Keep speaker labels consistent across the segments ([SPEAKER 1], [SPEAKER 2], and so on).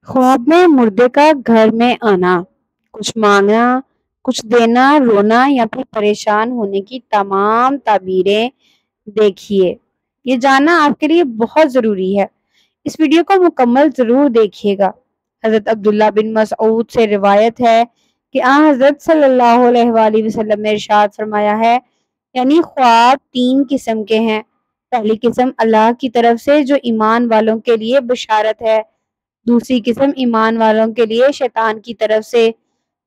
[SPEAKER 1] ख्वाब में मुर्दे का घर में आना, कुछ मांगना, कुछ देना, रोना या फिर परेशान होने की तमाम ताबीरें देखिए। ये जानना आपके लिए बहुत ज़रूरी है। इस वीडियो को मुकम्मल ज़रूर देखिएगा। हज़रत अब्दुल्ला बिन मसऊद से रिवायत है कि हज़रत सल्लल्लाहु अलैहि वसल्लम ने इरशाद फरमाया है, यानी ख्वाब 3 किस्म के हैं। पहली किस्म अल्लाह की तरफ से जो ईमान वालों के लिए बशारत है। दूसरी किस्म ईमान वालों के लिए शैतान की तरफ से।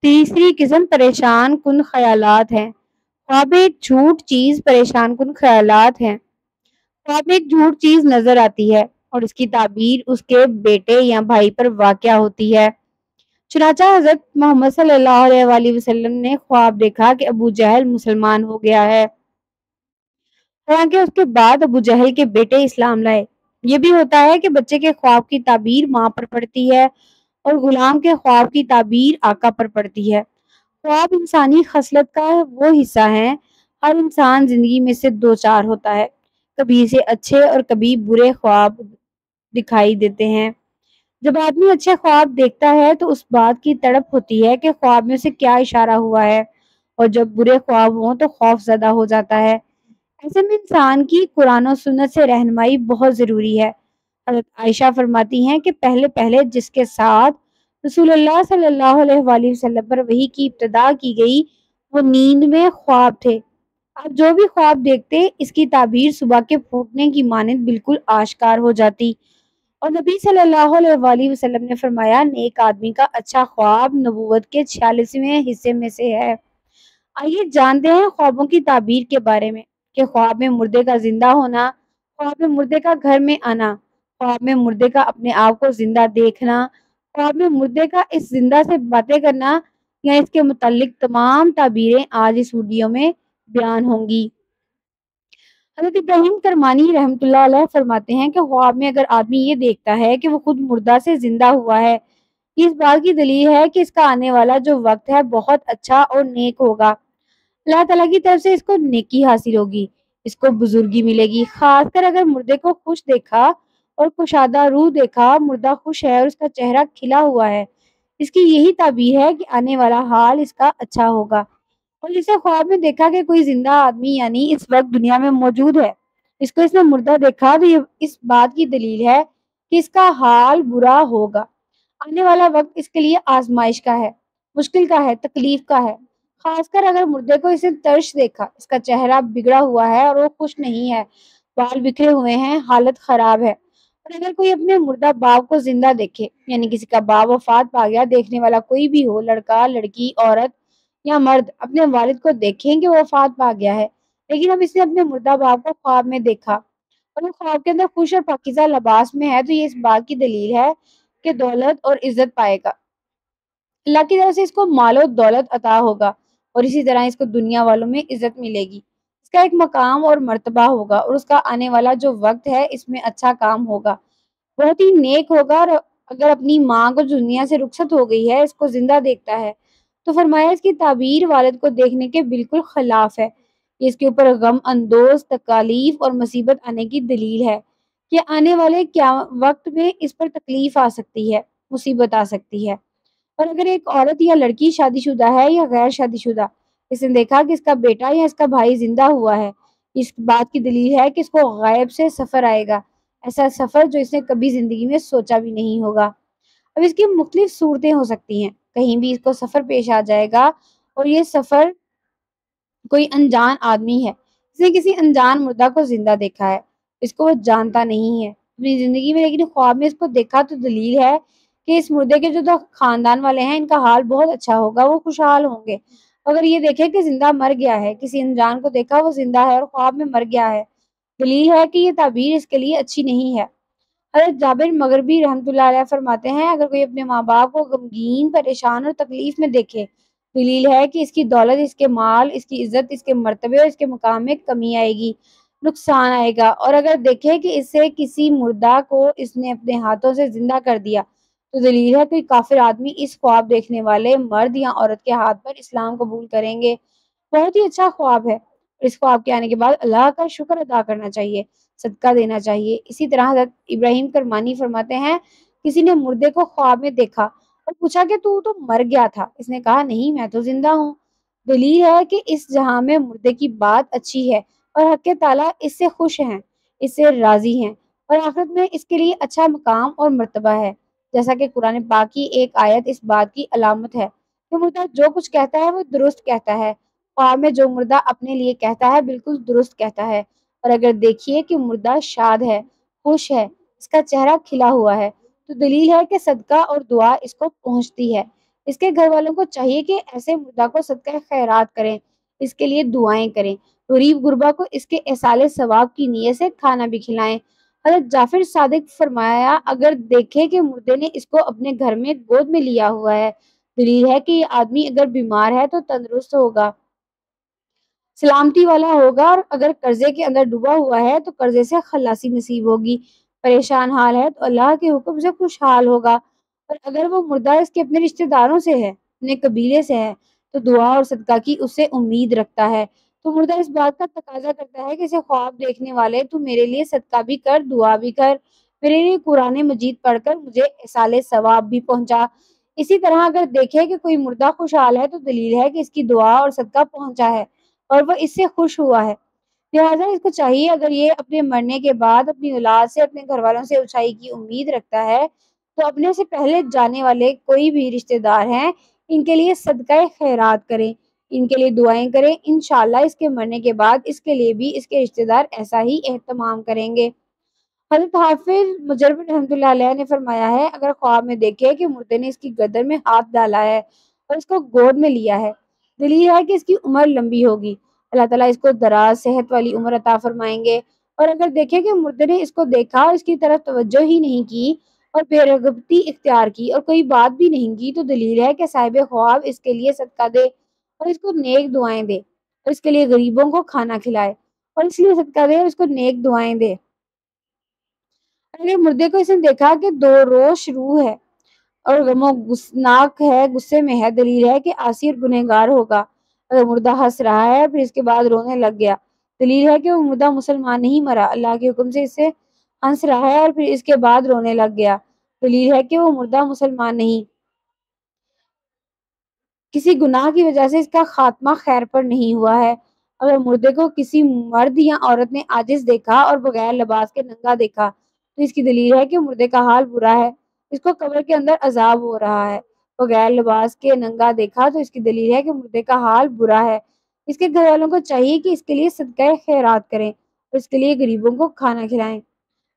[SPEAKER 1] तीसरी किस्म परेशान कुन ख्यालात हैं। ख्वाब में एक झूठ चीज परेशान कुन ख्यालात हैं। ख्वाब में एक झूठ चीज नजर आती है और इसकी ताबीर उसके बेटे या भाई पर वाक़या होती है। चुनांचे हजरत मोहम्मद सल्लल्लाहु अलैहि वसल्लम ने ख्वाब देखा कि अबू जहल मुसलमान हो गया है। हालांकि उसके बाद अबू जहल के बेटे इस्लाम लाए। ये भी होता है कि बच्चे के ख्वाब की ताबीर माँ पर पड़ती है और गुलाम के ख्वाब की ताबीर आका पर पड़ती है। ख्वाब इंसानी खसलत का वो हिस्सा है। हर इंसान जिंदगी में से दो चार होता है। कभी इसे अच्छे और कभी बुरे ख्वाब दिखाई देते हैं। जब आदमी अच्छे ख्वाब देखता है तो उस बात की तड़प होती है कि ख्वाब में उसे क्या इशारा हुआ है, और जब बुरे ख्वाब हों तो खौफ ज़दा हो जाता है। ऐसे में इंसान की कुरान और सुन्नत से रहनुमाई बहुत ज़रूरी है। हज़रत आयशा फरमाती हैं कि पहले पहले जिसके साथ रसूलुल्लाह सल्लल्लाहु अलैहि वसल्लम पर वही की इब्तिदा की गई, वो नींद में ख्वाब थे। आप जो भी ख्वाब देखते, इसकी ताबीर सुबह के फूटने की मानद बिल्कुल आश्कार हो जाती। और नबी सल्लल्लाहु अलैहि वसल्लम ने फरमाया, नेक आदमी का अच्छा ख्वाब नबूवत के 46वें हिस्से में से है। आइए जानते हैं ख्वाबों की ताबीर के बारे में कि ख्वाब में मुर्दे का जिंदा होना, ख्वाब में मुर्दे का घर में आना, ख्वाब में मुर्दे का अपने आप को जिंदा देखना, ख्वाब में मुर्दे का इस जिंदा से बातें करना, या इसके मुतालिक तमाम ताबीरें आज इस वीडियो में बयान होंगी। हज़रत इब्राहिम करमानी रहमतुल्लाह अलैह फरमाते हैं कि ख्वाब में अगर आदमी ये देखता है कि वो खुद मुर्दा से जिंदा हुआ है, ये इस बात की दलील है कि इसका आने वाला जो वक्त है बहुत अच्छा और नेक होगा। अल्लाह ताला की तरफ से इसको नेकी हासिल होगी, इसको बुजुर्गी मिलेगी। खासकर अगर मुर्दे को खुश देखा और कुशादा रूह देखा, मुर्दा खुश है और उसका चेहरा खिला हुआ है, इसकी यही ताबीर है कि आने वाला हाल इसका अच्छा होगा। और जिसे ख्वाब में देखा कि कोई जिंदा आदमी यानी इस वक्त दुनिया में मौजूद है, इसको इसने मुर्दा देखा, तो ये इस बात की दलील है कि इसका हाल बुरा होगा। आने वाला वक्त इसके लिए आजमाइश का है, मुश्किल का है, तकलीफ का है। खासकर अगर मुर्दे को इसे तर्श देखा, इसका चेहरा बिगड़ा हुआ है और वो खुश नहीं है, बाल बिखरे हुए हैं, हालत खराब है। और अगर कोई अपने मुर्दा बाप को जिंदा देखे, यानी किसी का बाप वफात पा गया, देखने वाला कोई भी हो, लड़का लड़की औरत या मर्द, अपने वालिद को देखें कि वो वफात पा गया है, लेकिन अब इसने अपने मुर्दा बाप को ख्वाब में देखा और वो ख्वाब के अंदर खुश और पाकीज़ा लिबास में है, तो ये इस बात की दलील है कि दौलत और इज्जत पाएगा। अल्लाह की तरफ से इसको मालो दौलत अता होगा और इसी तरह इसको दुनिया वालों में इज्जत मिलेगी। इसका एक मकाम और मर्तबा होगा और उसका आने वाला जो वक्त है इसमें अच्छा काम होगा, बहुत ही नेक होगा। और अगर अपनी माँ को जो दुनिया से रुखसत हो गई है, इसको जिंदा देखता है, तो फरमाया इसकी ताबीर वालिद को देखने के बिल्कुल खिलाफ है। ये इसके ऊपर गम अंदोज तकालीफ और मुसीबत आने की दलील है कि आने वाले क्या वक्त में इस पर तकलीफ आ सकती है, मुसीबत आ सकती है। और अगर एक औरत या लड़की शादीशुदा है या गैर शादीशुदा, इसने देखा कि इसका बेटा या इसका भाई जिंदा हुआ है, इस बात की दलील है कि इसको गायब से सफर आएगा, ऐसा सफर जो इसने कभी जिंदगी में सोचा भी नहीं होगा। अब इसकी मुख्तलिफ सूरतें हो सकती हैं, कहीं भी इसको सफर पेश आ जाएगा और ये सफर कोई अनजान आदमी है, इसने किसी अनजान मुर्दा को जिंदा देखा है, इसको वो जानता नहीं है अपनी जिंदगी में, लेकिन ख्वाब में इसको देखा, तो दलील है कि इस मुर्दे के जो तो खानदान वाले हैं, इनका हाल बहुत अच्छा होगा, वो खुशहाल होंगे। अगर ये देखे कि जिंदा मर गया है, किसी अनजान को देखा वो जिंदा है और ख्वाब में मर गया है, दलील है कि ये ताबीर इसके लिए अच्छी नहीं है। हज़रत जाबिर मगरबी रहमतुल्लाह अलैह फरमाते हैं, अगर कोई अपने माँ बाप को गमगीन, परेशान और तकलीफ में देखे, दलील है कि इसकी दौलत, इसके माल, इसकी इज्जत, इसके मर्तबे और इसके मुकाम में कमी आएगी, नुकसान आएगा। और अगर देखे कि इससे किसी मुर्दा को इसने अपने हाथों से जिंदा कर दिया, तो दलील है कोई काफिर आदमी इस ख्वाब देखने वाले मर्द या औरत के हाथ पर इस्लाम कबूल करेंगे। बहुत ही अच्छा ख्वाब है। इस ख्वाब के आने के बाद अल्लाह का शुक्र अदा करना चाहिए, सदका देना चाहिए। इसी तरह हज़रत इब्राहिम करमानी फरमाते हैं کسی نے مردے کو خواب میں دیکھا اور پوچھا کہ تو مر گیا تھا۔ اس نے کہا نہیں، میں تو زندہ ہوں۔ دلیل ہے کہ اس جہاں میں مردے کی بات اچھی ہے اور حق تعالیٰ اس سے خوش ہیں، اس سے راضی ہیں، اور آخرت میں اس کے لیے اچھا مقام اور مرتبہ ہے۔ جیسا کہ قرآن پاک کی ایک آیت اس بات کی علامت ہے کہ مردہ جو کچھ کہتا ہے وہ درست کہتا ہے۔ خواب میں جو مردہ اپنے لیے کہتا ہے بالکل درست کہتا ہے، اور اگر دیکھیے کہ مردہ شاد ہے، خوش ہے، اس کا چہرہ کھلا ہوا ہے، تو دلیل ہے کہ صدقہ اور دعا اس کو پہنچتی ہے۔ اس کے گھر والوں کو چاہیے کہ ایسے مردہ کو صدقہ خیرات کریں، اس کے لیے دعائیں کریں، غریب غربا کو اس کے ایصال ثواب کی نیت سے کھانا بھی کھلائیں۔ حضرت جعفر صادق فرمایا، اگر دیکھے کہ مردے نے اس کو اپنے گھر میں گود میں لیا ہوا ہے، دلیل ہے کہ یہ آدمی اگر بیمار ہے تو تندرست ہوگا، سلامتی والا ہوگا، اور اگر قرضے کے اندر ڈوبا ہوا ہے تو قرضے سے خلاصی نصیب ہوگی، پریشان حال ہے تو اللہ کے حکم سے خوشحال ہوگا، اور اگر وہ مردہ اس کے اپنے رشتہ داروں سے ہے، اپنے قبیلے سے ہے، تو دعا اور صدقہ کی اس سے امید رکھتا ہے، تو مردہ اس بات کا تقاضا کرتا ہے کہ اسے خواب دیکھنے والے تو میرے لیے صدقہ بھی کر، دعا بھی کر، میرے لیے قرآن مجید پڑھ کر مجھے ایصال ثواب بھی پہنچا۔ اسی طرح اگر دیکھے کہ کوئی مردہ خوشحال ہے تو دلیل ہے کہ اس کی دعا اور صدقہ پہنچا ہے اور وہ اس سے خوش ہوا ہے۔ لہٰذا اس کو چاہیے، اگر یہ اپنے مرنے کے بعد اپنی اولاد سے، اپنے گھر والوں سے اونچائی کی امید رکھتا ہے، تو اپنے سے پہلے جانے والے کوئی بھی رشتہ دار ہیں، ان کے لیے صدقہ خیرات کریں، ان کے لیے دعائیں کریں، انشاءاللہ اس کے مرنے کے بعد اس کے لیے بھی اس کے رشتہ دار ایسا ہی اہتمام کریں گے۔ حضرت حافظ مجرب رحمۃ اللہ علیہ نے فرمایا ہے، اگر خواب میں دیکھے کہ مردے نے اس کی گردن میں ہاتھ ڈالا ہے اور اس کو گود میں لیا ہے، دلیل ہے کہ اس کی عمر لمبی ہوگی، اللہ تعالیٰ اس کو دراز صحت والی عمر عطا فرمائیں گے۔ اور اگر دیکھے کہ مردے نے اس کو دیکھا اور اس کی طرف توجہ ہی نہیں کی اور بے رغبتی اختیار کی اور کوئی بات بھی نہیں کی، تو دلیل ہے کہ صاحب خواب اس کے لیے صدقہ دے اور اس کو نیک دعائیں دے، اور اس کے لیے غریبوں کو کھانا کھلائے اور اس لیے صدقہ دے اور اس کو نیک دعائیں دے۔ اگر مردے کو اس نے دیکھا کہ دو روش روح ہے اور غم و غصناک ہے، غصے میں ہے، دلیل ہے کہ عاصی اور گنہگار ہوگا۔ اگر مردہ ہنس رہا ہے پھر اس کے بعد رونے لگ گیا، دلیل ہے کہ وہ مردہ مسلمان نہیں مرا، اللہ کے حکم سے اس سے ہنس رہا ہے اور پھر اس کے بعد رونے لگ گیا، دلیل ہے کہ وہ مردہ مسلمان نہیں، کسی گناہ کی وجہ سے اس کا خاتمہ خیر پر نہیں ہوا ہے۔ اگر مردے کو کسی مرد یا عورت نے عاجز دیکھا اور بغیر لباس کے ننگا دیکھا، تو اس کی دلیل ہے کہ مردے کا حال برا ہے، اس کو قبر کے اندر عذاب ہو رہا ہے۔ بغیر لباس کے ننگا دیکھا تو اس کی دلیل ہے کہ مردے کا حال برا ہے، اس کے گھر والوں کو چاہیے کہ اس کے لیے صدقہ خیرات کریں اور اس کے لیے غریبوں کو کھانا کھلائیں۔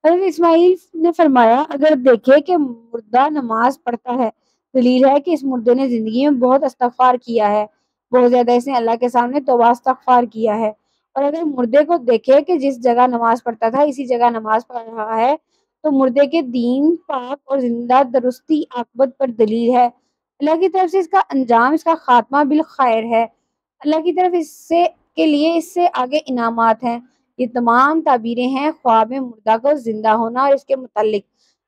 [SPEAKER 1] حضرت اسماعیل نے فرمایا، اگر دیکھے کہ مردہ نماز پڑھتا ہے، دلیل ہے کہ اس مردے نے زندگی میں بہت استغفار کیا ہے، بہت زیادہ اس نے اللہ کے سامنے توبہ استغفار کیا ہے، اور اگر مردے کو دیکھے کہ جس جگہ نماز پڑھتا تھا اسی جگہ نماز پڑھ رہا ہے، تو مردے کے دین پاک اور زندہ درستی عاقبت پر دلیل ہے، اللہ کی طرف سے اس کا انجام، اس کا خاتمہ بالخیر ہے، اللہ کی طرف اس سے کے لیے اس سے آگے انعامات ہیں۔ یہ تمام تعبیریں ہیں خواب میں مردہ کو زندہ ہونا اور اس کے متعلق۔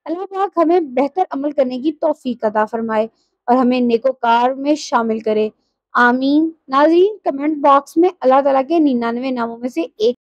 [SPEAKER 1] اللہ پاک ہمیں بہتر عمل کرنے کی توفیق عطا فرمائے اور ہمیں نیکوکار میں شامل کرے، آمین۔ ناظرین، کمنٹ باکس میں اللہ تعالیٰ کے 99 ناموں میں سے ایک